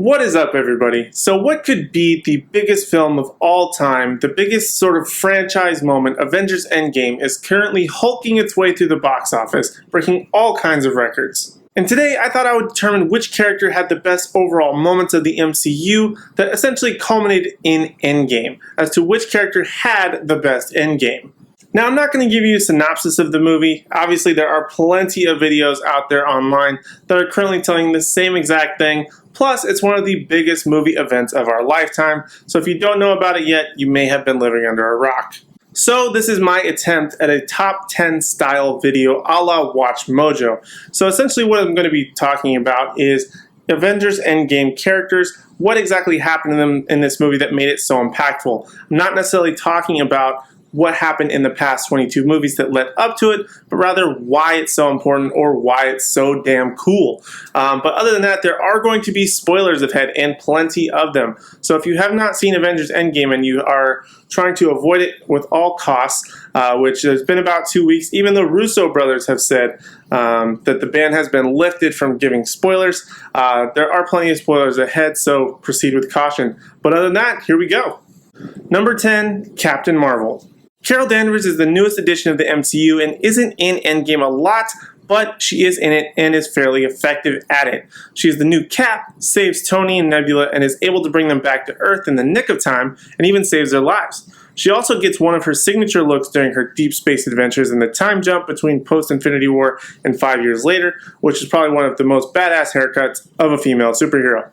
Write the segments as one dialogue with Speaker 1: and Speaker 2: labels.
Speaker 1: What is up, everybody? So what could be the biggest film of all time, the biggest sort of franchise moment? Avengers Endgame is currently hulking its way through the box office, breaking all kinds of records. And today I thought I would determine which character had the best overall moments of the MCU that essentially culminated in Endgame, as to which character had the best Endgame. Now, I'm not going to give you a synopsis of the movie. Obviously, there are plenty of videos out there online that are currently telling the same exact thing. Plus, it's one of the biggest movie events of our lifetime. So if you don't know about it yet, you may have been living under a rock. So this is my attempt at a top 10 style video a la Watch Mojo. So essentially what I'm going to be talking about is Avengers Endgame characters, what exactly happened to them in this movie that made it so impactful. I'm not necessarily talking about what happened in the past 22 movies that led up to it, but rather why it's so important or why it's so damn cool. But other than that, there are going to be spoilers ahead, and plenty of them. So if you have not seen Avengers Endgame and you are trying to avoid it with all costs, which has been about 2 weeks, even the Russo brothers have said that the ban has been lifted from giving spoilers. There are plenty of spoilers ahead, so proceed with caution. But other than that, here we go. Number 10, Captain Marvel. Carol Danvers is the newest addition of the MCU and isn't in Endgame a lot, but she is in it and is fairly effective at it. She is the new Cap, saves Tony and Nebula, and is able to bring them back to Earth in the nick of time, and even saves their lives. She also gets one of her signature looks during her deep space adventures in the time jump between post-Infinity War and 5 years later, which is probably one of the most badass haircuts of a female superhero.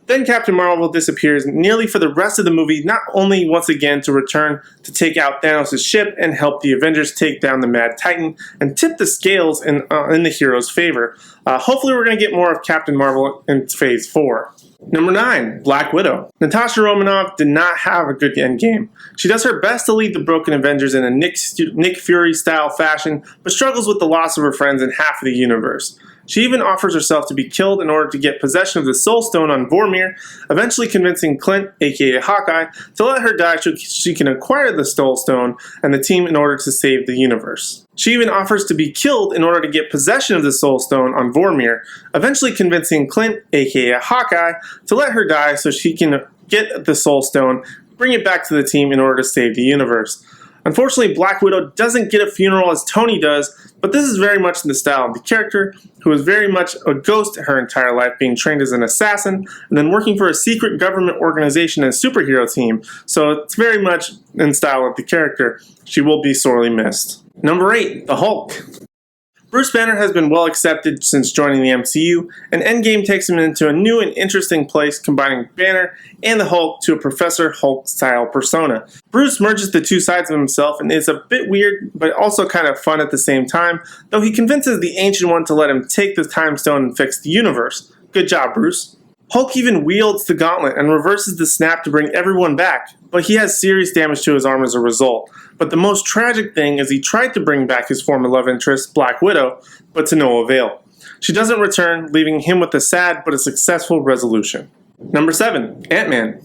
Speaker 1: Then Captain Marvel disappears nearly for the rest of the movie, not only once again to return to take out Thanos' ship and help the Avengers take down the Mad Titan and tip the scales in the hero's favor. Hopefully we're going to get more of Captain Marvel in Phase 4. Number 9, Black Widow. Natasha Romanoff did not have a good endgame. She does her best to lead the broken Avengers in a Nick Fury-style fashion, but struggles with the loss of her friends in half of the universe. She even offers herself to be killed in order to get possession of the Soul Stone on Vormir, eventually convincing Clint, aka Hawkeye, to let her die so she can acquire the Soul Stone and the team in order to save the universe. She even offers to be killed in order to get possession of the Soul Stone on Vormir, eventually convincing Clint, aka Hawkeye, to let her die so she can get the Soul Stone, bring it back to the team in order to save the universe. Unfortunately, Black Widow doesn't get a funeral as Tony does, but this is very much in the style of the character, who is very much a ghost her entire life, being trained as an assassin, and then working for a secret government organization and superhero team, so it's very much in style of the character. She will be sorely missed. Number 8, the Hulk. Bruce Banner has been well accepted since joining the MCU, and Endgame takes him into a new and interesting place, combining Banner and the Hulk to a Professor Hulk-style persona. Bruce merges the two sides of himself and is a bit weird, but also kind of fun at the same time, though he convinces the Ancient One to let him take the Time Stone and fix the universe. Good job, Bruce. Hulk even wields the gauntlet and reverses the snap to bring everyone back, but he has serious damage to his arm as a result. But the most tragic thing is he tried to bring back his former love interest, Black Widow, but to no avail. She doesn't return, leaving him with a sad but a successful resolution. Number 7, Ant-Man.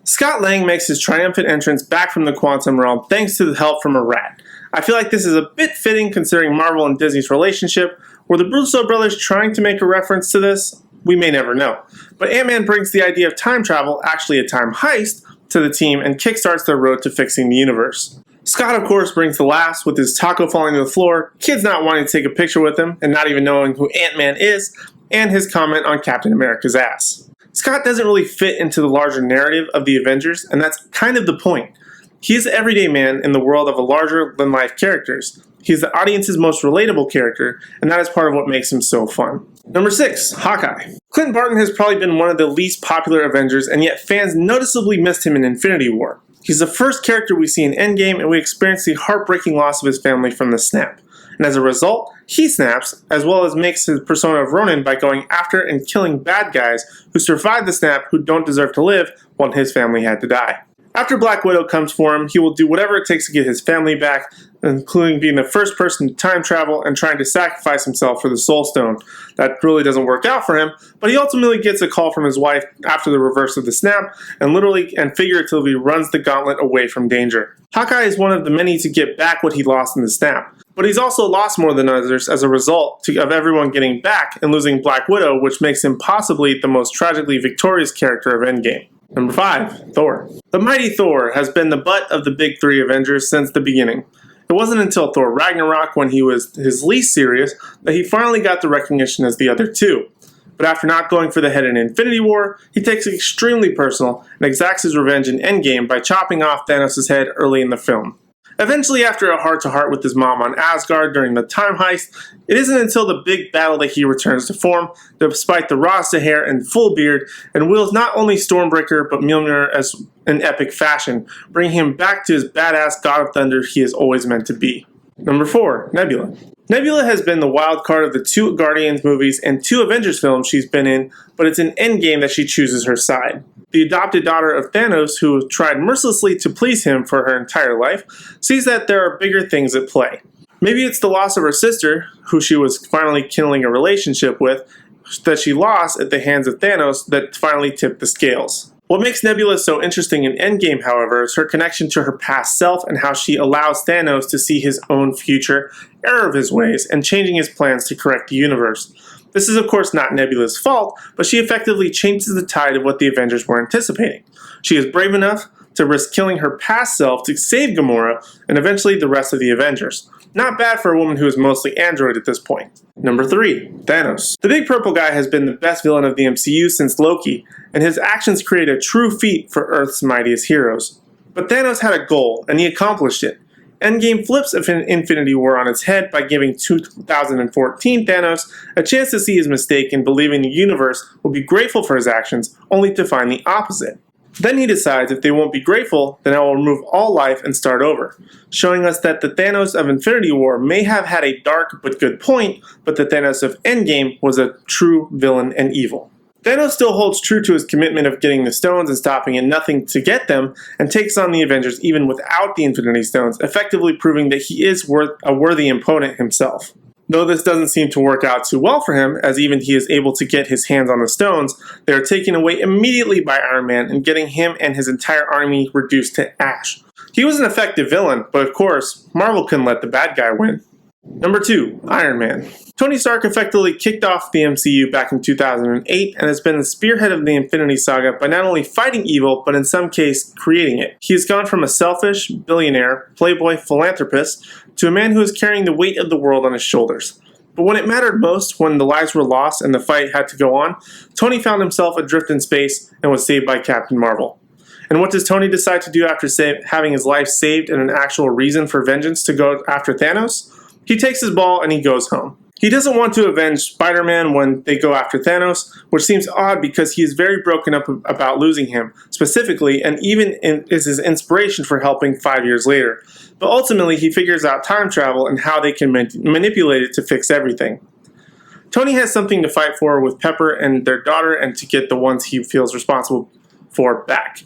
Speaker 1: Scott Lang makes his triumphant entrance back from the quantum realm thanks to the help from a rat. I feel like this is a bit fitting considering Marvel and Disney's relationship. Were the Russo brothers trying to make a reference to this? We may never know. But Ant-Man brings the idea of time travel, actually a time heist, to the team and kickstarts their road to fixing the universe. Scott, of course, brings the laughs with his taco falling to the floor, kids not wanting to take a picture with him and not even knowing who Ant-Man is, and his comment on Captain America's ass. Scott doesn't really fit into the larger narrative of the Avengers, and that's kind of the point. He is the everyday man in the world of a larger-than-life characters. He's the audience's most relatable character, and that is part of what makes him so fun. Number 6, Hawkeye. Clint Barton has probably been one of the least popular Avengers, and yet fans noticeably missed him in Infinity War. He's the first character we see in Endgame, and we experience the heartbreaking loss of his family from the snap. And as a result, he snaps, as well as makes his persona of Ronin by going after and killing bad guys who survived the snap who don't deserve to live while his family had to die. After Black Widow comes for him, he will do whatever it takes to get his family back, including being the first person to time travel and trying to sacrifice himself for the Soul Stone. That really doesn't work out for him, but he ultimately gets a call from his wife after the reverse of the snap, and literally and figuratively runs the gauntlet away from danger. Hawkeye is one of the many to get back what he lost in the snap, But he's also lost more than others as a result of everyone getting back and losing Black Widow, which makes him possibly the most tragically victorious character of Endgame. Number 5. Thor. The mighty Thor has been the butt of the big three Avengers since the beginning. It wasn't until Thor Ragnarok, when he was his least serious, that he finally got the recognition as the other two. But after not going for the head in Infinity War, he takes it extremely personal and exacts his revenge in Endgame by chopping off Thanos' head early in the film. Eventually, after a heart-to-heart with his mom on Asgard during the time heist, it isn't until the big battle that he returns to form, despite the Rasta hair and full beard, and wields not only Stormbreaker but Mjolnir as an epic fashion, bringing him back to his badass God of Thunder he is always meant to be. Number 4. Nebula. Nebula has been the wild card of the 2 Guardians movies and 2 Avengers films she's been in, but it's in Endgame that she chooses her side. The adopted daughter of Thanos, who tried mercilessly to please him for her entire life, sees that there are bigger things at play. Maybe it's the loss of her sister, who she was finally kindling a relationship with, that she lost at the hands of Thanos that finally tipped the scales. What makes Nebula so interesting in Endgame, however, is her connection to her past self and how she allows Thanos to see his own future, error of his ways, and changing his plans to correct the universe. This is of course not Nebula's fault, but she effectively changes the tide of what the Avengers were anticipating. She is brave enough to risk killing her past self to save Gamora and eventually the rest of the Avengers. Not bad for a woman who is mostly android at this point. Number 3. Thanos. The big purple guy has been the best villain of the MCU since Loki, and his actions create a true feat for Earth's mightiest heroes. But Thanos had a goal, and he accomplished it. Endgame flips Infinity War on its head by giving 2014 Thanos a chance to see his mistake and believing the universe will be grateful for his actions, only to find the opposite. Then he decides if they won't be grateful, then I will remove all life and start over, showing us that the Thanos of Infinity War may have had a dark but good point, but the Thanos of Endgame was a true villain and evil. Thanos still holds true to his commitment of getting the stones and stopping at nothing to get them, and takes on the Avengers even without the Infinity Stones, effectively proving that he is a worthy opponent himself. Though this doesn't seem to work out too well for him, as even he is able to get his hands on the stones, they are taken away immediately by Iron Man and getting him and his entire army reduced to ash. He was an effective villain, but of course, Marvel couldn't let the bad guy win. Number 2. Iron Man. Tony Stark effectively kicked off the MCU back in 2008 and has been the spearhead of the Infinity Saga by not only fighting evil, but in some case, creating it. He has gone from a selfish, billionaire, playboy philanthropist to a man who is carrying the weight of the world on his shoulders. But when it mattered most, when the lives were lost and the fight had to go on, Tony found himself adrift in space and was saved by Captain Marvel. And what does Tony decide to do after having his life saved and an actual reason for vengeance to go after Thanos? He takes his ball and he goes home. He doesn't want to avenge Spider-Man when they go after Thanos, which seems odd because he is very broken up about losing him, specifically, and even is his inspiration for helping 5 years later. But ultimately, he figures out time travel and how they can manipulate it to fix everything. Tony has something to fight for with Pepper and their daughter, and to get the ones he feels responsible for back.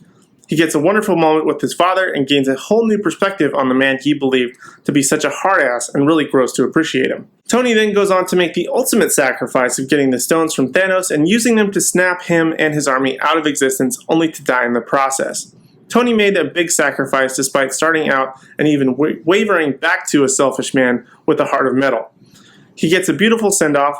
Speaker 1: He gets a wonderful moment with his father and gains a whole new perspective on the man he believed to be such a hard-ass, and really grows to appreciate him. Tony then goes on to make the ultimate sacrifice of getting the stones from Thanos and using them to snap him and his army out of existence, only to die in the process. Tony made a big sacrifice despite starting out and even wavering back to a selfish man with a heart of metal. He gets a beautiful send-off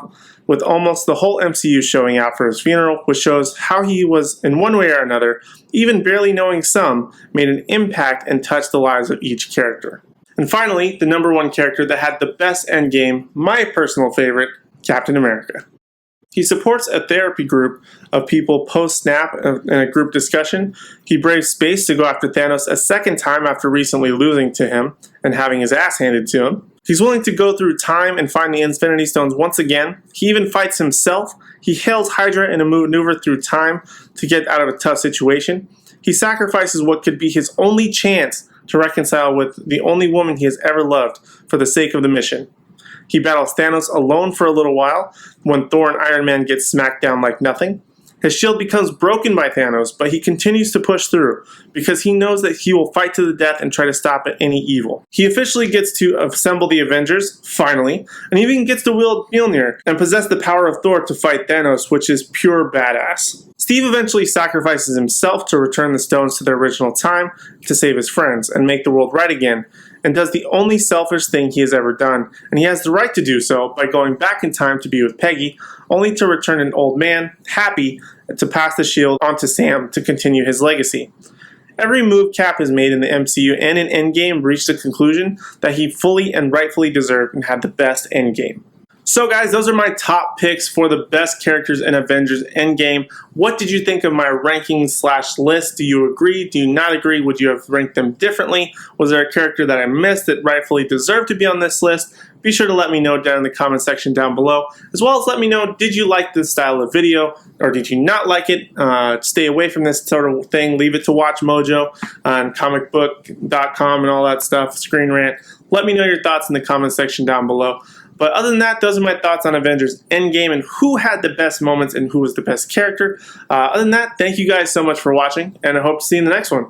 Speaker 1: with almost the whole MCU showing out for his funeral, which shows how he was, in one way or another, even barely knowing some, made an impact and touched the lives of each character. And finally, the number 1 character that had the best endgame, my personal favorite, Captain America. He supports a therapy group of people post-snap in a group discussion. He braves space to go after Thanos a second time after recently losing to him and having his ass handed to him. He's willing to go through time and find the Infinity Stones once again. He even fights himself. He hails Hydra in a maneuver through time to get out of a tough situation. He sacrifices what could be his only chance to reconcile with the only woman he has ever loved for the sake of the mission. He battles Thanos alone for a little while when Thor and Iron Man get smacked down like nothing. His shield becomes broken by Thanos, but he continues to push through because he knows that he will fight to the death and try to stop at any evil. He officially gets to assemble the Avengers, finally, and he even gets to wield Mjolnir and possess the power of Thor to fight Thanos, which is pure badass. Steve eventually sacrifices himself to return the stones to their original time to save his friends and make the world right again, and does the only selfish thing he has ever done, and he has the right to do so by going back in time to be with Peggy, only to return an old man, happy to pass the shield on to Sam to continue his legacy. Every move Cap has made in the MCU and in Endgame reached the conclusion that he fully and rightfully deserved and had the best Endgame. So guys, those are my top picks for the best characters in Avengers Endgame. What did you think of my ranking/list? Do you agree? Do you not agree? Would you have ranked them differently? Was there a character that I missed that rightfully deserved to be on this list? Be sure to let me know down in the comment section down below, as well as let me know, did you like this style of video or did you not like it? Stay away from this sort of thing. Leave it to Watch Mojo on comicbook.com and all that stuff, Screen Rant. Let me know your thoughts in the comment section down below. But other than that, those are my thoughts on Avengers Endgame and who had the best moments and who was the best character. Other than that, thank you guys so much for watching, and I hope to see you in the next one.